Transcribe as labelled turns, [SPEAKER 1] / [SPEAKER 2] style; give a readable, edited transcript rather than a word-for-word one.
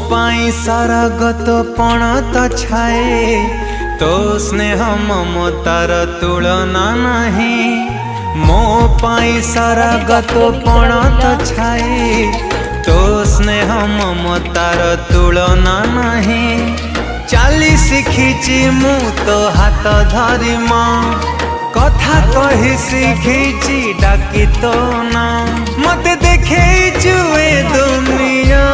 [SPEAKER 1] पाई सारा गत पण त छाए तो स्नेह ममतार तुलना नहीं। मो पाई सारा गत पण त छाए तो स्नेह ममतार तुलना नहीं। चाली शिखिची मु तो हाथ धरी माँ कथा कही शिखिची डाकी तो ना मत देखे जुए दुनिया।